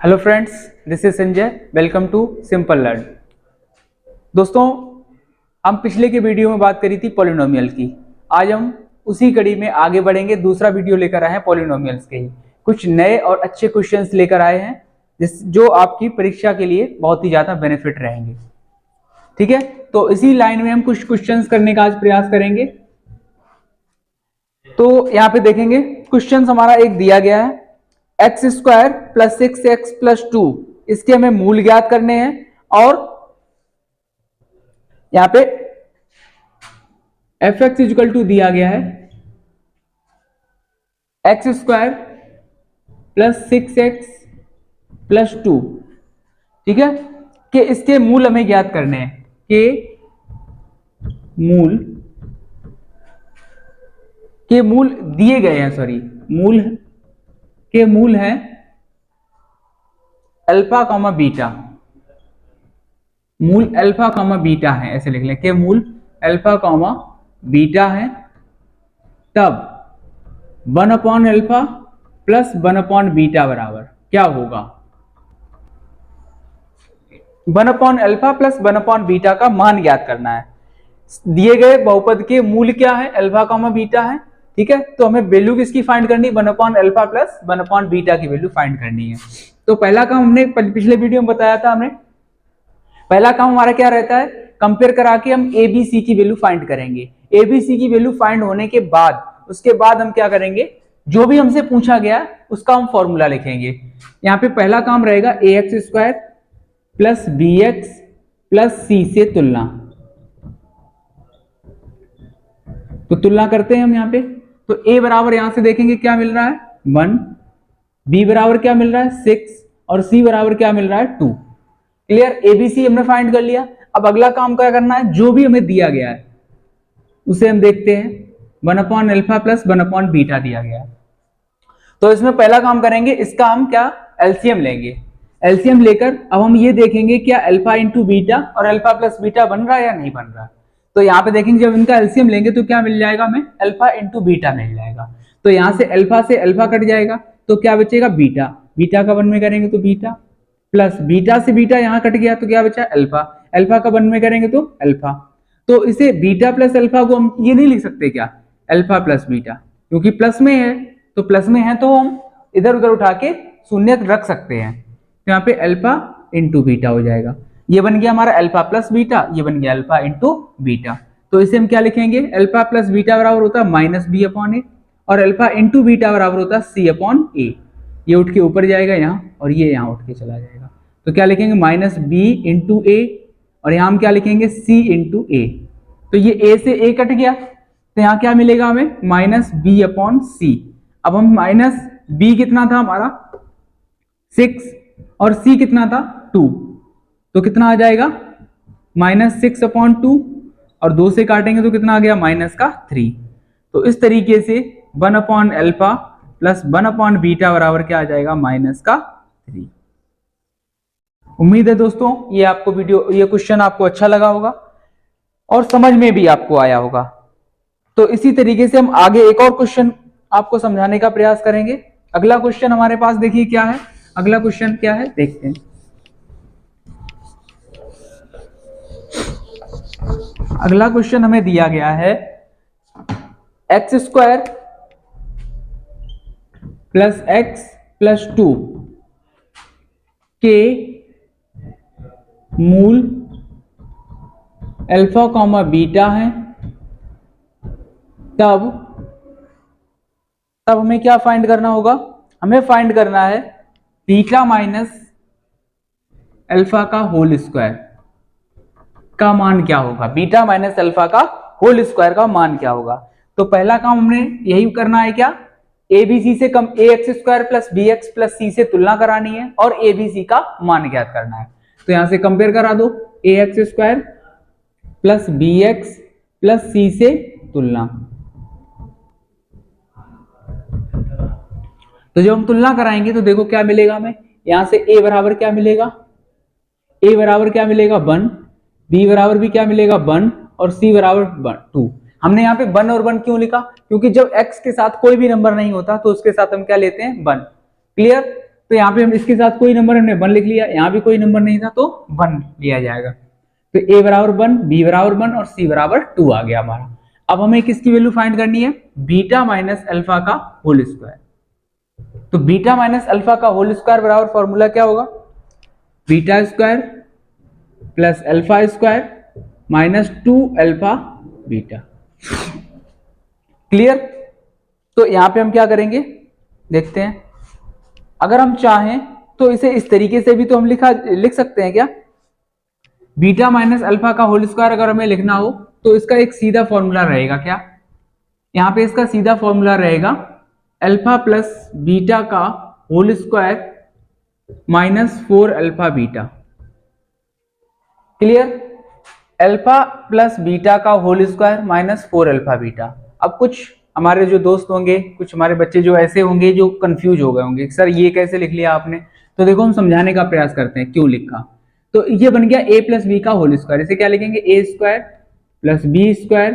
Hello friends, this is Sanjay. Welcome to simple learn. दोस्तों, हम पिछले के वीडियो में बात करी थी पॉलिनोमियल की। आज हम उसी कड़ी में आगे बढ़ेंगे। दूसरा वीडियो लेकर आए हैं पॉलिनोमियल्स के ही। कुछ नए और अच्छे क्वेश्चंस लेकर आए हैं जो आपकी परीक्षा के लिए बहुत ही ज्यादा बेनिफिट रहेंगे। ठीक है, तो इसी लाइन में हम कुछ क्वेश्चंस करने का आज प्रयास करेंगे। तो यहाँ पे देखेंगे, क्वेश्चन हमारा एक दिया गया है, x square plus 6x plus 2, इसके हमें मूल ज्ञात करने हैं। और यहां पे एफ एक्स इजिकल टू दिया गया है x square plus 6x plus 2। ठीक है, कि इसके मूल हमें ज्ञात करने हैं। के मूल दिए गए हैं, मूल है अल्फा कॉमा बीटा। मूल अल्फा कॉमा बीटा है, ऐसे लिख लें कि मूल अल्फा कॉमा बीटा है। तब 1 अल्फा प्लस 1 बीटा बराबर क्या होगा? 1 अल्फा प्लस 1 बीटा का मान ज्ञात करना है। दिए गए बहुपद के मूल क्या है? अल्फा कॉमा बीटा है। ठीक है, तो हमें वैल्यू किसकी फाइंड करनी? 1 अल्फा प्लस 1 बीटा की वैल्यू फाइंड करनी है। तो पहला काम हमने पिछले वीडियो में बताया था, पहला काम हमारा क्या रहता है? कंपेयर करा के हम ए बी सी की वैल्यू फाइंड करेंगे। ए बी सी की वैल्यू फाइंड होने के बाद उसके बाद हम क्या करेंगे? जो भी हमसे पूछा गया उसका हम फॉर्मूला लिखेंगे। यहाँ पे पहला काम रहेगा a x square plus b x plus c से तुलना। तो तुलना करते हैं हम यहाँ पे। तो a बराबर यहां से देखेंगे क्या मिल रहा है 1, b बराबर क्या मिल रहा है 6 और c बराबर क्या मिल रहा है 2। क्लियर? एबीसी हमने फाइंड कर लिया। अब अगला काम क्या करना है? जो भी हमें दिया गया है उसे हम देखते हैं। 1 अल्फा प्लस 1 बीटा दिया गया है। तो इसमें पहला काम करेंगे, इसका हम क्या एलसीएम लेंगे। एलसीएम लेकर अब हम ये देखेंगे क्या अल्फा इंटू बीटा और अल्फा प्लस बीटा बन रहा है या नहीं बन रहा है। तो यहाँ पे देखेंगे जब इनका एलसीएम लेंगे तो क्या मिल जाएगा हमें? अल्फा इंटू बीटा मिल जाएगा। तो यहाँ से अल्फा कट जाएगा तो क्या बचेगा? बीटा। बीटा का 1 में करेंगे तो बीटा, प्लस बीटा से बीटा यहाँ कट गया तो क्या बचा? अल्फा। अल्फा का 1 में करेंगे तो अल्फा। तो इसे बीटा प्लस अल्फा को हम ये नहीं लिख सकते क्या अल्फा प्लस बीटा, क्योंकि प्लस में है। तो प्लस में है तो हम इधर उधर उठा के शून्य रख सकते हैं। तो यहाँ पे अल्फा इंटू बीटा हो जाएगा। ये बन गया हमारा अल्फा प्लस बीटा, ये बन गया अल्फा इंटू बीटा। तो इसे हम क्या लिखेंगे? अल्फा प्लस बीटा बराबर होता है माइनस बी अपॉन ए और अल्फा इंटू बीटा बराबर होता है सी अपॉन ए। ये उठ के ऊपर जाएगा यहाँ और ये यहाँ उठ के चला जाएगा। तो क्या लिखेंगे? माइनस बी इंटू ए और यहाँ हम क्या लिखेंगे? सी इंटू ए। तो ये ए से ए कट गया तो यहाँ क्या मिलेगा हमें? माइनस बी अपॉन सी। अब हम माइनस बी कितना था हमारा 6 और सी कितना था 2, तो कितना आ जाएगा? माइनस 6 अपॉन 2 और 2 से काटेंगे तो कितना आ गया? माइनस का 3। तो इस तरीके से 1 upon alpha plus 1 upon beta बराबर क्या आ जाएगा? माइनस का 3। उम्मीद है दोस्तों ये क्वेश्चन आपको अच्छा लगा होगा और समझ में भी आपको आया होगा। तो इसी तरीके से हम आगे एक और क्वेश्चन आपको समझाने का प्रयास करेंगे। अगला क्वेश्चन हमारे पास देखिए क्या है। अगला क्वेश्चन क्या है देखते हैं। अगला क्वेश्चन हमें दिया गया है x square plus x plus 2 के मूल अल्फा कॉमा बीटा है। तब हमें क्या फाइंड करना होगा? हमें फाइंड करना है बीटा माइनस अल्फा का होल स्क्वायर का मान क्या होगा। बीटा माइनस अल्फा का होल स्क्वायर का मान क्या होगा? तो पहला काम हमने यही करना है क्या? ए बी सी से कम a x square plus b x plus c से तुलना करानी है और ए बी सी का मान ज्ञात करना है। तो यहां से कंपेयर करा दो, a x square plus b x plus c से तुलना। तो जब हम तुलना कराएंगे तो देखो क्या मिलेगा हमें। यहां से ए बराबर क्या मिलेगा? ए बराबर क्या मिलेगा 1, बी बराबर भी क्या मिलेगा 1 और सी बराबर 2। हमने यहाँ पे 1 और 1 क्यों लिखा? क्योंकि जब x के साथ कोई भी नंबर नहीं होता तो उसके साथ हम क्या लेते हैं 1। क्लियर? तो यहाँ पे हम इसके साथ कोई नंबर हमने 1 लिख लिया, यहाँ भी कोई नंबर नहीं था तो 1 लिया जाएगा। तो a बराबर 1, b बराबर 1 और c बराबर 2 आ गया हमारा। अब हमें किसकी वैल्यू फाइंड करनी है? बीटा माइनस अल्फा का होल स्क्वायर। तो बीटा माइनस अल्फा का होल स्क्वायर बराबर फॉर्मूला क्या होगा? Beta square plus alpha square minus 2 alpha beta. Clear? तो यहां पे हम क्या करेंगे देखते हैं। अगर हम चाहें तो इसे इस तरीके से भी तो हम लिख सकते हैं क्या? बीटा माइनस अल्फा का होल स्क्वायर अगर हमें लिखना हो तो इसका एक सीधा फॉर्मूला रहेगा क्या? यहां पे इसका सीधा फॉर्मूला रहेगा अल्फा प्लस बीटा का whole square minus 4 alpha beta. Clear? Alpha plus beta का whole square minus 4 alpha beta. अब कुछ हमारे जो दोस्त होंगे, कुछ हमारे बच्चे जो ऐसे होंगे जो कंफ्यूज हो गए होंगे, सर ये कैसे लिख लिया आपने? तो देखो हम समझाने का प्रयास करते हैं क्यों लिखा। तो ये बन गया a प्लस बी का होल स्क्वायर। इसे क्या लिखेंगे? A square plus b square,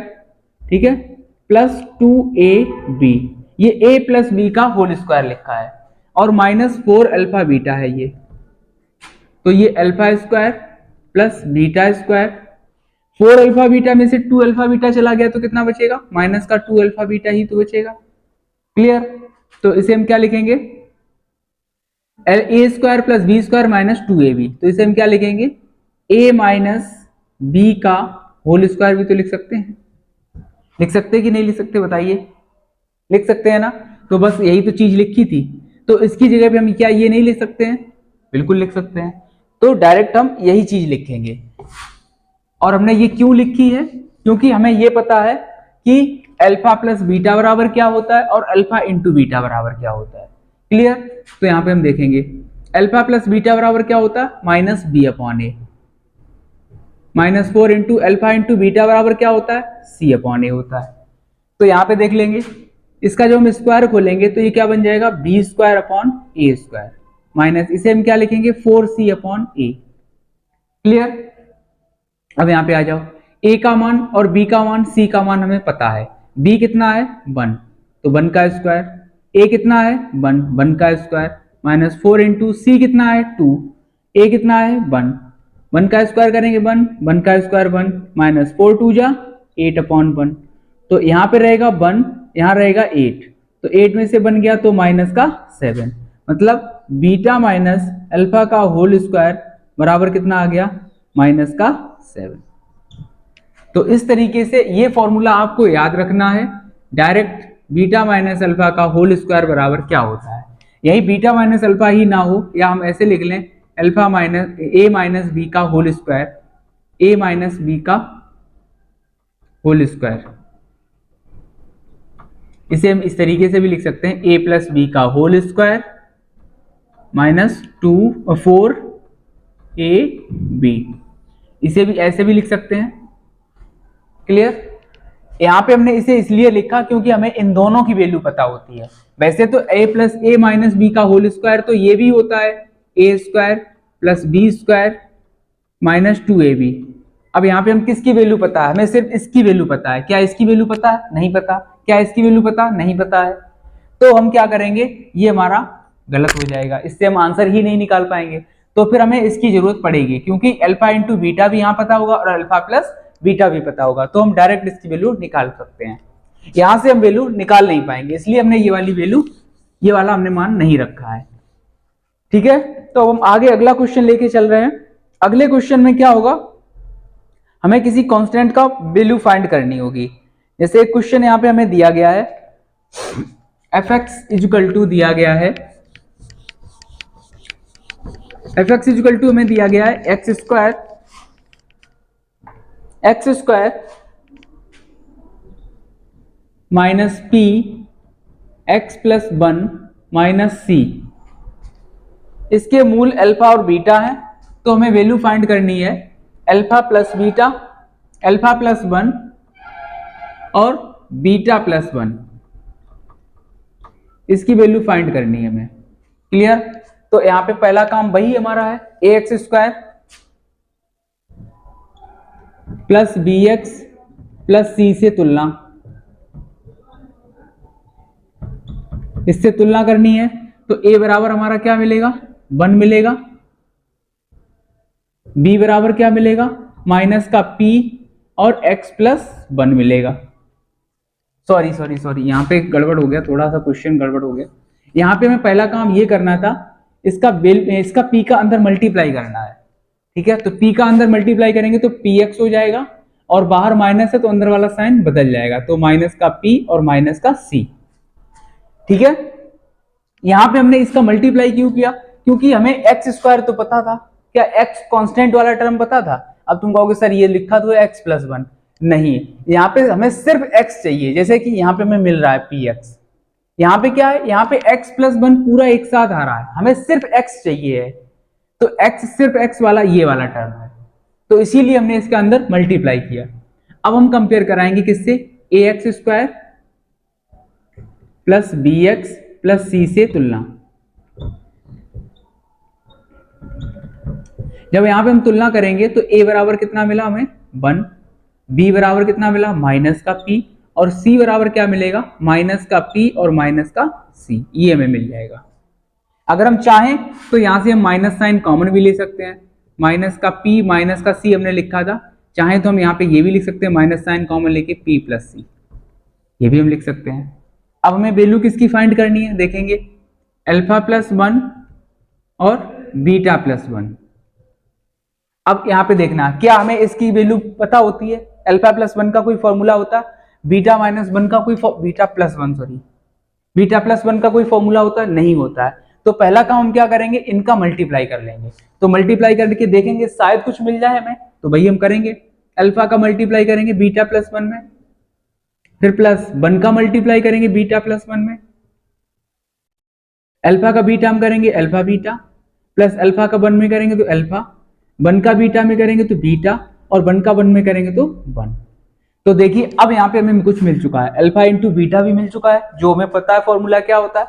ठीक है, प्लस 2ab। ये a प्लस बी का होल स्क्वायर लिखा है और माइनस 4 अल्फा बीटा है ये। तो ये alpha square plus beta square, 4 alpha beta में से 2 अल्फा बीटा चला गया तो कितना बचेगा? माइनस का 2 अल्फा बीटा ही तो बचेगा। क्लियर? तो इसे हम क्या लिखेंगे? A square plus b square minus 2ab। तो इसे हम क्या लिखेंगे? a माइनस बी का होल स्क्वायर भी तो लिख सकते हैं। लिख सकते हैं कि नहीं लिख सकते बताइए? लिख सकते हैं ना? तो बस यही तो चीज लिखी थी, तो इसकी जगह पे हम क्या ये नहीं लिख सकते हैं? बिल्कुल लिख सकते हैं। तो डायरेक्ट हम यही चीज लिखेंगे। और हमने ये क्यों लिखी है? क्योंकि हमें ये पता है कि अल्फा प्लस बीटा बराबर क्या होता है और अल्फा इंटू बीटा बराबर क्या होता है। क्लियर? तो यहाँ पे हम देखेंगे अल्फा प्लस बीटा बराबर क्या होता है? Minus b upon a, minus 4 into alpha into beta बराबर क्या होता है? सी अपॉन ए होता है। तो यहाँ पे देख लेंगे, इसका जो हम स्क्वायर खोलेंगे तो ये क्या बन जाएगा? बी स्क्वायर अपॉन ए स्क्वायर माइनस इसे हम क्या लिखेंगे? 4c अपॉन ए। क्लियर? अब यहाँ पे आ जाओ, a का मान और b का मान, c का मान हमें पता है। b कितना है? 1, तो 1 का स्क्वायर। a कितना है? 1, 1 का स्क्वायर माइनस 4 इंटू c कितना है? 2, a कितना है? 1, 1 का स्क्वायर करेंगे 1, 1 का स्क्वायर 1 माइनस 4 2 जा 8 अपॉन 1। तो यहाँ पे रहेगा 1, यहाँ रहेगा 8, तो 8 में से बन गया तो माइनस का 7, मतलब बीटा माइनस अल्फा का होल स्क्वायर बराबर कितना आ गया? माइनस का 7। तो इस तरीके से ये फॉर्मूला आपको याद रखना है। डायरेक्ट बीटा माइनस अल्फा का होल स्क्वायर बराबर क्या होता है। यही बीटा माइनस अल्फा ही ना हो, या हम ऐसे लिख लें alpha minus A minus B का whole square, A minus B का होल स्क्वायर। इसे हम इस तरीके से भी लिख सकते हैं, ए प्लस बी का whole square minus 4 A B. इसे भी ऐसे भी लिख सकते हैं। क्लियर? यहां पे हमने इसे इसलिए लिखा क्योंकि हमें इन दोनों की वैल्यू पता होती है। वैसे तो a plus a minus B का होल स्क्वायर तो ये भी होता है a square plus b square minus 2ab। अब यहाँ पे हम किसकी वैल्यू पता है? हमें सिर्फ इसकी वैल्यू पता है। क्या इसकी वैल्यू पता है? नहीं पता। क्या इसकी वैल्यू पता? नहीं पता है। तो हम क्या करेंगे? ये हमारा गलत हो जाएगा, इससे हम आंसर ही नहीं निकाल पाएंगे। तो फिर हमें इसकी जरूरत पड़ेगी, क्योंकि अल्फा इंटू बीटा भी यहाँ पता होगा और अल्फा प्लस बीटा भी पता होगा, तो हम डायरेक्ट इसकी वैल्यू निकाल सकते हैं। यहां से हम वैल्यू निकाल नहीं पाएंगे, इसलिए हमने ये वाली वैल्यू, ये वाला हमने मान नहीं रखा है। ठीक है? तो हम आगे अगला क्वेश्चन लेके चल रहे हैं। अगले क्वेश्चन में क्या होगा? हमें किसी कांस्टेंट का वैल्यू फाइंड करनी होगी। जैसे एक क्वेश्चन यहाँ पे हमें दिया गया है, fx इक्वल टू दिया गया है, fx इक्वल टू हमें दिया गया है x square minus p x plus 1 minus c. इसके मूल अल्फा और बीटा है, तो हमें वैल्यू फाइंड करनी है alpha plus beta, alpha plus 1 और बीटा प्लस 1, इसकी वैल्यू फाइंड करनी है हमें। क्लियर? तो यहां पे पहला काम वही हमारा है, a x square plus b x plus c से तुलना, इससे तुलना करनी है। तो a बराबर हमारा क्या मिलेगा, 1 मिलेगा। b बराबर क्या मिलेगा, माइनस का p और x प्लस 1 मिलेगा। सॉरी यहाँ पे गड़बड़ हो गया, थोड़ा सा क्वेश्चन गड़बड़ हो गया। यहाँ पे मैं पहला काम ये करना था, इसका p का अंदर मल्टीप्लाई करना है, ठीक है। तो p का अंदर मल्टीप्लाई करेंगे तो px हो जाएगा, और बाहर माइनस है तो अंदर वाला साइन बदल जाएगा, तो माइनस का p और माइनस का c, ठीक है। यहाँ पे हमने इसका मल्टीप्लाई क्यों किया, क्योंकि हमें एक्स स्क्वायर तो पता था, क्या एक्स कांस्टेंट वाला टर्म पता था। अब तुम कहोगे सर ये लिखा तो है एक्स प्लस 1, नहीं, यहाँ पे हमें सिर्फ एक्स चाहिए। जैसे कि यहाँ पे हमें मिल रहा है पी एक्स, यहाँ पे क्या है, यहाँ पे एक्स प्लस 1 पूरा एक साथ आ रहा है, हमें सिर्फ एक्स चाहिए है, तो एक्स सिर्फ एक्स वाला ये वाला टर्म है, तो इसीलिए हमने इसके अंदर मल्टीप्लाई किया। अब हम कंपेयर कराएंगे किससे, a x square plus b x plus c से तुलना। जब यहां पे हम तुलना करेंगे तो a बराबर कितना मिला हमें 1, b बराबर कितना मिला माइनस का p, और c बराबर क्या मिलेगा माइनस का p और माइनस का c, ये हमें मिल जाएगा। अगर हम चाहें तो यहां से हम माइनस साइन कॉमन भी ले सकते हैं, माइनस का p माइनस का c हमने लिखा था, चाहे तो हम यहाँ पे ये भी लिख सकते हैं माइनस साइन कॉमन लेके p प्लस c, ये भी हम लिख सकते हैं। अब हमें वैल्यू किसकी फाइंड करनी है, देखेंगे अल्फा प्लस 1 और बीटा प्लस 1। अब यहाँ पे देखना, क्या हमें इसकी वैल्यू पता होती है, अल्फा प्लस 1 का कोई फॉर्मूला होता है, बीटा माइनस 1 का कोई बीटा प्लस 1 का कोई फॉर्मूला होता है, नहीं होता है। तो पहला काम हम क्या करेंगे, इनका मल्टीप्लाई कर लेंगे, तो मल्टीप्लाई करके देखेंगे शायद कुछ मिल जाए हमें, तो वही हम करेंगे। अल्फा का मल्टीप्लाई करेंगे बीटा प्लस 1 में, फिर प्लस 1 का मल्टीप्लाई करेंगे बीटा प्लस 1 में, अल्फा का बीटा हम करेंगे अल्फा बीटा, प्लस अल्फा का 1 में करेंगे तो अल्फा, 1 का बीटा में करेंगे तो बीटा, और 1 का 1 में करेंगे तो 1। तो देखिए अब यहाँ पे हमें कुछ मिल चुका है, अल्फा इंटू बीटा भी मिल चुका है, जो हमें पता है फॉर्मूला क्या होता है,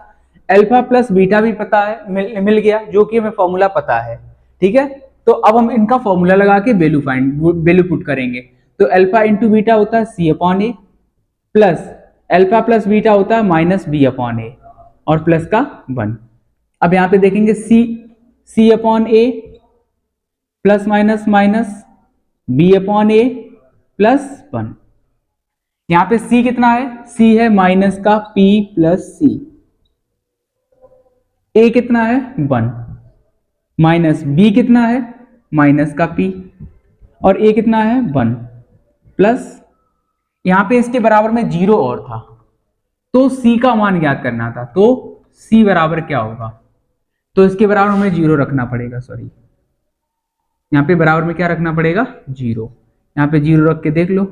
अल्फा प्लस बीटा भी पता है, मिल गया, जो कि हमें फॉर्मूला पता है, ठीक है। तो अब हम इनका फॉर्मूला लगा के वैल्यू पुट करेंगे। तो अल्फा इंटू बीटा होता है सी upon a, plus alpha plus beta होता है माइनस बी अपॉन ए, और प्लस का 1। अब यहाँ पे देखेंगे c upon a plus minus minus b upon a plus 1। यहाँ पे c कितना है, c है माइनस का p प्लस सी, a कितना है 1, माइनस b कितना है माइनस का p, और a कितना है 1, प्लस यहाँ पे इसके बराबर में 0 और था, तो c का मान ज्ञात करना था, तो c बराबर क्या होगा, तो इसके बराबर हमें 0 रखना पड़ेगा, सॉरी यहाँ पे बराबर में क्या रखना पड़ेगा 0, यहाँ पे 0 रख के देख लो,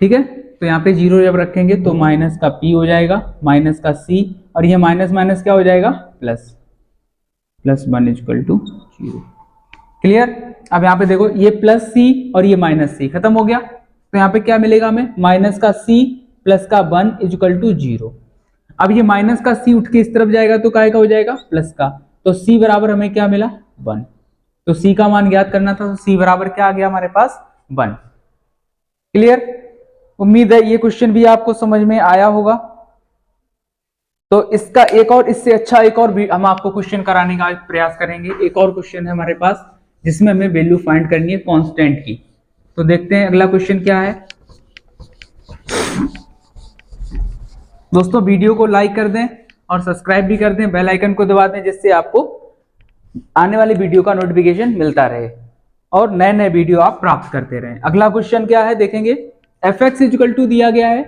ठीक है। तो यहाँ पे 0 जब रखेंगे तो माइनस का p हो जाएगा, माइनस का c, और ये माइनस माइनस क्या हो जाएगा प्लस 1 इक्वल टू 0। क्लियर। अब यहाँ पे देखो ये प्लस c और ये माइनस c खत्म हो गया, तो यहाँ पे क्या मिलेगा हमें माइनस का c प्लस का 1 इक्वल टू 0। अब ये माइनस का c उठ के इस तरफ जाएगा तो काय का हो जाएगा प्लस का, तो c बराबर हमें क्या मिला 1। तो c का मान ज्ञात करना था, तो c बराबर क्या आ गया हमारे पास 1। क्लियर। उम्मीद है ये क्वेश्चन भी आपको समझ में आया होगा। तो इसका एक और, इससे अच्छा एक और भी हम आपको क्वेश्चन कराने का प्रयास करेंगे। एक और क्वेश्चन है हमारे पास जिसमें हमें वैल्यू फाइंड करनी है कांस्टेंट की। तो देखते हैं अगला क्वेश्चन क्या है। दोस्तों वीडियो को लाइक कर दें और सब्सक्राइब भी कर दें, बेल आइकन को दबा दें, जिससे आपको आने वाली वीडियो का नोटिफिकेशन मिलता रहे और नए नए वीडियो आप प्राप्त करते रहें। अगला क्वेश्चन क्या है देखेंगे। fx इक्वल टू दिया गया है,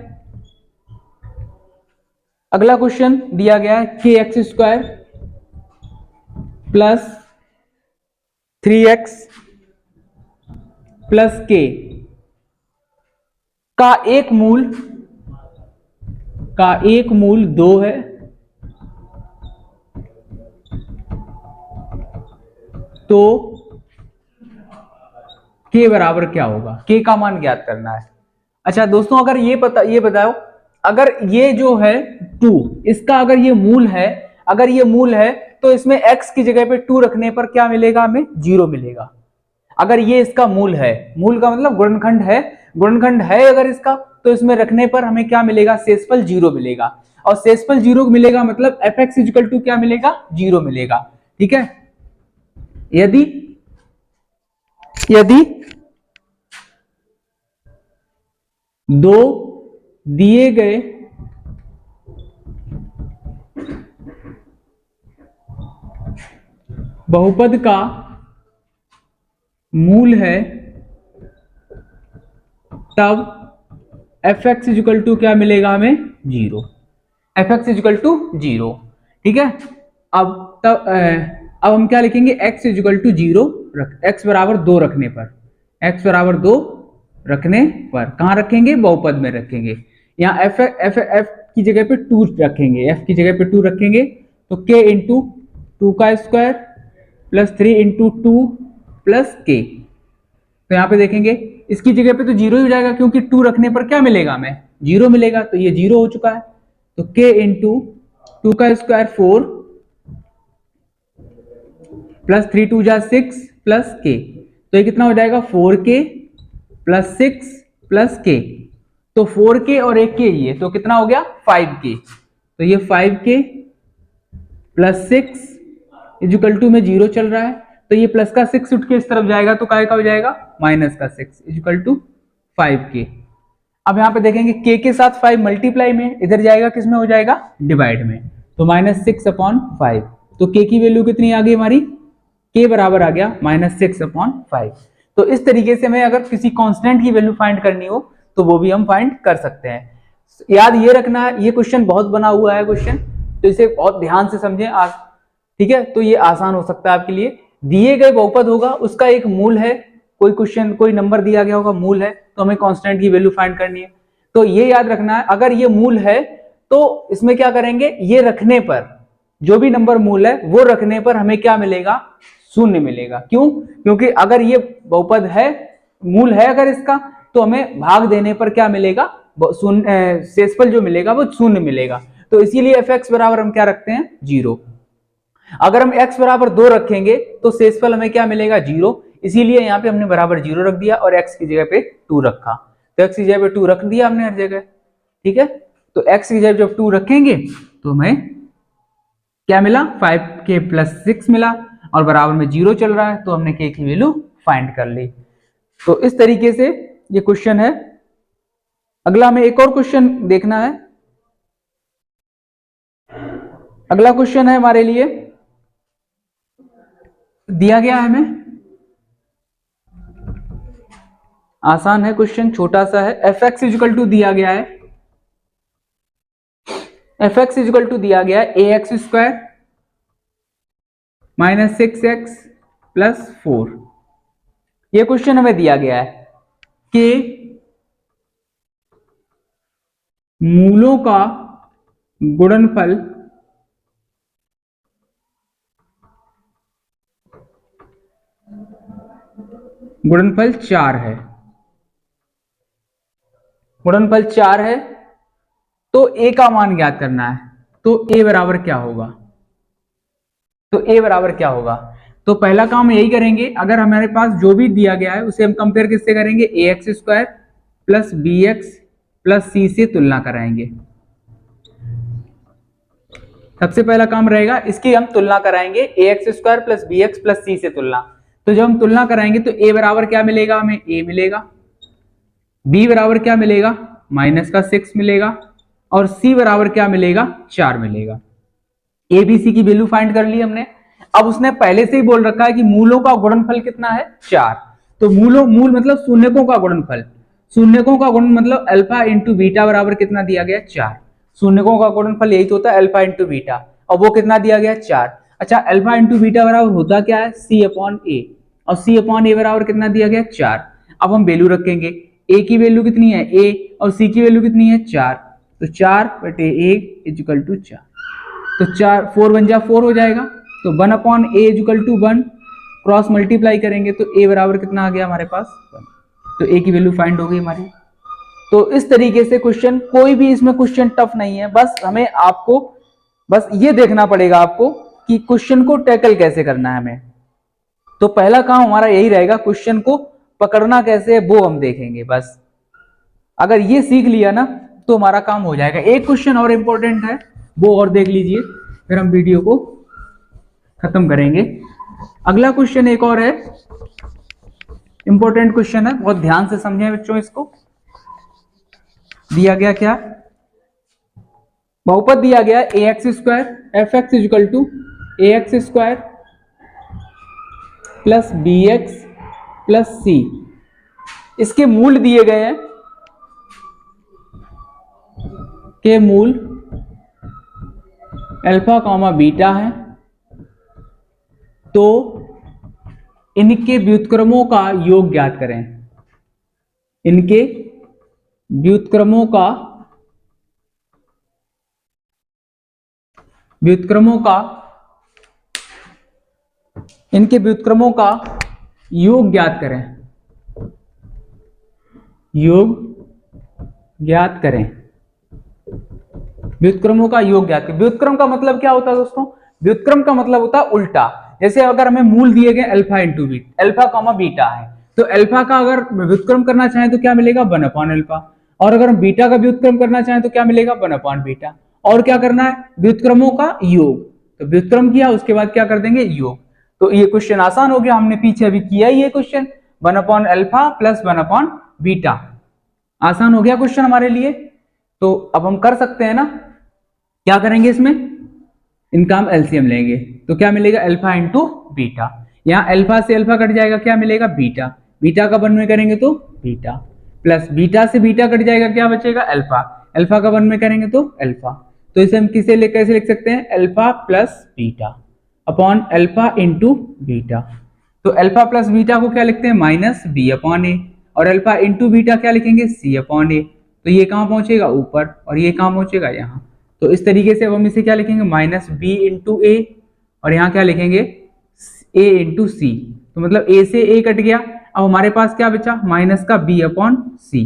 अगला क्वेश्चन दिया गया है के x square plus 3x plus के का एक मूल 2 है, तो k बराबर क्या होगा, k का मान ज्ञात करना है। अच्छा दोस्तों, अगर ये बताओ, अगर ये जो है 2, इसका अगर ये मूल है, तो इसमें x की जगह पे 2 रखने पर क्या मिलेगा हमें 0 मिलेगा। अगर ये इसका मूल है, मूल का मतलब गुणनखंड है, गुणनखंड है अगर इसका, तो इसमें रखने पर हमें क्या मिलेगा, शेषफल 0 मिलेगा। और शेषफल 0 मिलेगा मतलब एफ एक्स इक्वल टू क्या मिलेगा, 0 मिलेगा। ठीक है, यदि यदि दो दिए गए बहुपद का मूल है तब एफ एक्स इक्वल टू क्या मिलेगा हमें, 0। F X equal to 0। ठीक है, अब हम क्या लिखेंगे, x इक्वल टू 0 x बराबर 2 रखने पर, x बराबर 2 रखने पर कहां रखेंगे, बहुपद में रखेंगे। यहाँ f की जगह पे 2 रखेंगे, f की जगह पे 2 रखेंगे, तो k इंटू 2 का square plus 3 into 2 plus k। तो यहाँ पे देखेंगे इसकी जगह पे तो 0 ही हो जाएगा, क्योंकि 2 रखने पर क्या मिलेगा हमें, 0 मिलेगा, तो ये 0 हो चुका है। तो k इंटू 2 का स्क्वायर 4 प्लस 3 2 जा 6 प्लस k, तो ये कितना हो जाएगा, 4k प्लस 6 प्लस k। तो 4k और एक k ये, तो कितना हो गया, 5k। तो ये 5k प्लस 6 इक्वल टू में 0 चल रहा है, तो ये प्लस का 6 उठ के इस तरफ जाएगा, तो काय का हो जाएगा, माइनस का 6 इक्वल टू 5k। अब यहाँ पे देखेंगे k के साथ 5 मल्टीप्लाई में, इधर जाएगा किसमें हो जाएगा, डिवाइड में, तो -6/5। तो k की वैल्यू कितनी आ गई हमारी, k बराबर आ गया -6/5। तो इस तरीके से हमें अगर किसी कांस्टेंट की वैल्यू फाइंड करनी हो तो वो भी हम फाइंड कर सकते हैं। याद ये रखना है, ये क्वेश्चन बहुत बना हुआ है क्वेश्चन, तो इसे बहुत ध्यान से समझें आज। ठीक है, तो ये आसान हो सकता है आपके लिए। दिए गए बहुपद होगा, उसका एक मूल है, कोई क्वेश्चन कोई नंबर दिया गया होगा, मूल है, तो हमें कांस्टेंट की वैल्यू फाइंड करनी है। तो ये याद रखना है, अगर ये मूल है तो इसमें क्या करेंगे, ये रखने पर, जो भी नंबर मूल है वो रखने पर हमें क्या मिलेगा, 0 मिलेगा। क्यों, क्योंकि अगर ये बहुपद है, मूल है अगर इसका, तो हमें भाग देने पर क्या मिलेगा, शेषफल जो मिलेगा वो 0 मिलेगा। तो इसीलिए एफ एक्स बराबर हम क्या रखते हैं, 0। अगर हम x बराबर 2 रखेंगे तो शेषफल हमें क्या मिलेगा, 0। इसीलिए यहाँ पे हमने बराबर 0 रख दिया और x की जगह पे 2 रखा, तो x की जगह पे 2 रख दिया हमने हर जगह। ठीक है, तो x की जगह जब 2 रखेंगे तो हमें क्या मिला, 5k प्लस 6 मिला, और बराबर में 0 चल रहा है, तो हमने k की वैल्यू फाइंड कर ली। तो इस तरीके से ये क्वेश्चन है। अगला हमें एक और क्वेश्चन देखना है। अगला क्वेश्चन है हमारे लिए, दिया गया है हमें, आसान है क्वेश्चन, छोटा सा है। एफ एक्स इक्वल टू दिया गया है, एफ एक्स इक्वल टू दिया गया है a x square minus 6x plus 4। ये क्वेश्चन हमें दिया गया है कि मूलों का गुणनफल गुणनफल 4 है, गुणनफल 4 है, तो a का मान ज्ञात करना है। तो a बराबर क्या होगा, तो a बराबर क्या होगा, तो पहला काम यही करेंगे, अगर हमारे पास जो भी दिया गया है उसे हम कंपेयर किससे करेंगे, a x square plus b x plus c से तुलना कराएंगे। सबसे पहला काम रहेगा इसकी हम तुलना कराएंगे, a x square plus b x plus c से तुलना। तो जब हम तुलना कराएंगे तो a बराबर क्या मिलेगा, हमें a मिलेगा, b बराबर क्या मिलेगा, माइनस का 6 मिलेगा, और c बराबर क्या मिलेगा, 4 मिलेगा। ए बी सी की वैल्यू फाइंड कर ली हमने। अब उसने पहले से ही बोल रखा है कि मूलों का गुणनफल कितना है, 4। तो मूल मतलब शून्यकों का गुणनफल, शून्यकों का गुणन मतलब अल्फा इंटू बीटा बराबर कितना दिया गया, 4। शून्यकों का गुणनफल यही तो होता है, अल्फा इंटू बीटा, और वो कितना दिया गया, 4। अच्छा, अल्फा इंटू बीटा बराबर होता क्या है, सी अपॉन ए, और सी अपॉन ए बराबर कितना दिया गया, 4। अब हम वैल्यू रखेंगे, ए की वैल्यू कितनी है, ए, और सी की वैल्यू कितनी है, 4। तो 4/a इक्वल टू 4, तो 4 4 बन जा 4 हो जाएगा, तो 1 upon A equal to 1, cross multiply करेंगे तो a बराबर कितना आ गया हमारे पास, 1। तो a की वैल्यू फाइंड हो गई हमारी। तो इस तरीके से क्वेश्चन, कोई भी इसमें क्वेश्चन टफ नहीं है, बस हमें आपको बस ये देखना पड़ेगा आपको कि क्वेश्चन को टैकल कैसे करना है हमें। तो पहला काम हमारा यही रहेगा, क्वेश्चन को पकड़ना कैसे है वो हम देखेंगे बस। अगर ये सीख लिया ना तो हमारा काम हो जाएगा। एक क्वेश्चन और इंपॉर्टेंट है, वो और देख लीजिए, फिर हम वीडियो को खत्म करेंगे। अगला क्वेश्चन एक और है, इंपॉर्टेंट क्वेश्चन है, बहुत ध्यान से समझें बच्चों। इसको दिया गया क्या, बहुपद दिया गया a x square f x equal to a x square plus b x plus c. इसके मूल दिए गए हैं, के मूल अल्फा कॉमा बीटा है। तो इनके व्युत्क्रमों का योग ज्ञात करें। इनके व्युत्क्रमों का योग ज्ञात करें। योग ज्ञात करें। व्युत्क्रमों का योग ज्ञात करें। व्युत्क्रम का मतलब क्या होता है दोस्तों? व्युत्क्रम का मतलब होता है उल्टा। जैसे अगर हमें मूल दिए गए alpha into beta, alpha comma beta है, तो अल्फा का अगर व्युत्क्रम करना चाहें तो क्या मिलेगा, 1 अपॉन अल्फा। और अगर हम बीटा का व्युत्क्रम करना चाहें तो क्या मिलेगा, 1 अपॉन बीटा। और क्या करना है, व्युत्क्रमों का योग। तो व्युत्क्रम किया, उसके बाद क्या कर देंगे, योग। तो ये क्वेश्चन आसान हो गया, हमने पीछे अभी किया ही ये question, 1 upon alpha plus 1 upon beta. आसान हो गया क्वेश्चन हमारे लिए। तो अब हम कर सकते हैं ना, क्या करेंगे इसमें, इनका हम एलसीएम लेंगे। तो क्या मिलेगा, अल्फा इंटू बीटा। यहाँ अल्फा से अल्फा कट जाएगा, क्या मिलेगा, बीटा। बीटा का 1 में करेंगे तो बीटा, प्लस बीटा से बीटा कट जाएगा, क्या बचेगा, अल्फा। अल्फा का 1 में करेंगे तो अल्फा। तो इसे हम कैसे लिख सकते हैं, alpha plus beta upon alpha into beta. तो अल्फा प्लस बीटा को क्या लिखते हैं, माइनस बी अपॉन ए। और अल्फा इंटू बीटा क्या लिखेंगे, सी अपॉन ए। तो ये कहाँ पहुंचेगा, ऊपर, और ये कहाँ पहुंचेगा, यहाँ। तो इस तरीके से अब हम इसे क्या लिखेंगे, माइनस बी इंटू ए, और यहाँ क्या लिखेंगे, ए इंटू सी। तो मतलब ए से ए कट गया, अब हमारे पास क्या बचा, माइनस का बी अपॉन सी।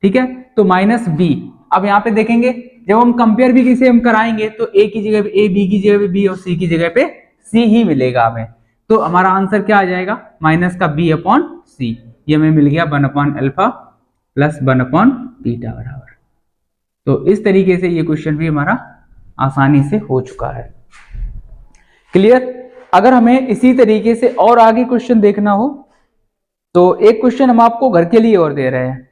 ठीक है, तो माइनस बी। अब यहाँ पे देखेंगे, जब हम कंपेयर भी किसे हम कराएंगे तो ए की जगह पे ए, बी की जगह पे बी और सी की जगह पे सी ही मिलेगा हमें। तो हमारा आंसर क्या आ जाएगा, माइनस का बी अपॉन सी। ये हमें मिल गया 1 upon alpha plus 1 upon beta बराबर। तो इस तरीके से ये क्वेश्चन भी हमारा आसानी से हो चुका है। क्लियर। अगर हमें इसी तरीके से और आगे क्वेश्चन देखना हो तो एक क्वेश्चन हम आपको घर के लिए और दे रहे हैं।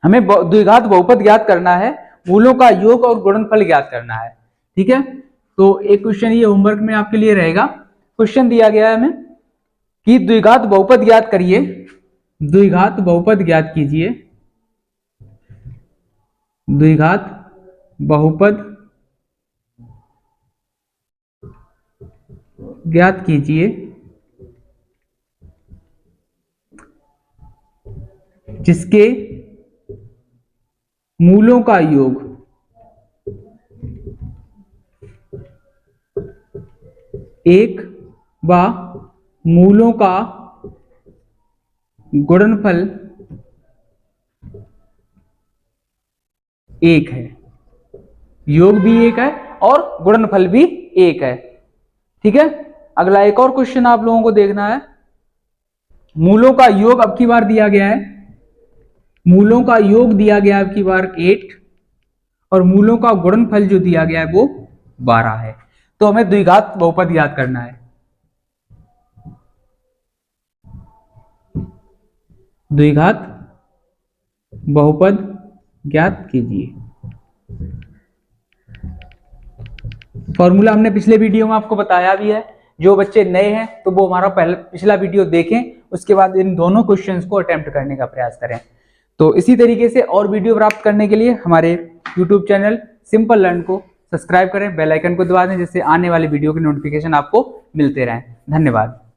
हमें द्विघात बहुपद ज्ञात करना है, मूलों का योग और गुणनफल ज्ञात करना है। ठीक है, तो एक क्वेश्चन ये होमवर्क में आपके लिए रहेगा। क्वेश्चन दिया गया है हमें कि द्विघात बहुपद ज्ञात करिए, द्विघात बहुपद ज्ञात कीजिए, द्विघात बहुपद ज्ञात कीजिए जिसके मूलों का योग एक व मूलों का गुणनफल 1 है। योग भी 1 है और गुणनफल भी 1 है। ठीक है, अगला एक और क्वेश्चन आप लोगों को देखना है। मूलों का योग अब की बार दिया गया है, मूलों का योग दिया गया अब की बार 8 और मूलों का गुणनफल जो दिया गया है वो 12 है। तो हमें द्विघात बहुपद याद करना है। द्विघात बहुपद ज्ञात कीजिए। फॉर्मूला हमने पिछले वीडियो में आपको बताया भी है। जो बच्चे नए हैं तो वो हमारा पिछला वीडियो देखें, उसके बाद इन दोनों क्वेश्चंस को अटेम्प्ट करने का प्रयास करें। तो इसी तरीके से और वीडियो प्राप्त करने के लिए हमारे YouTube चैनल सिंपल लर्न को सब्सक्राइब करें, बेल आइकन को दबा दें, जिससे आने वाली वीडियो की नोटिफिकेशन आपको मिलते रहें। धन्यवाद।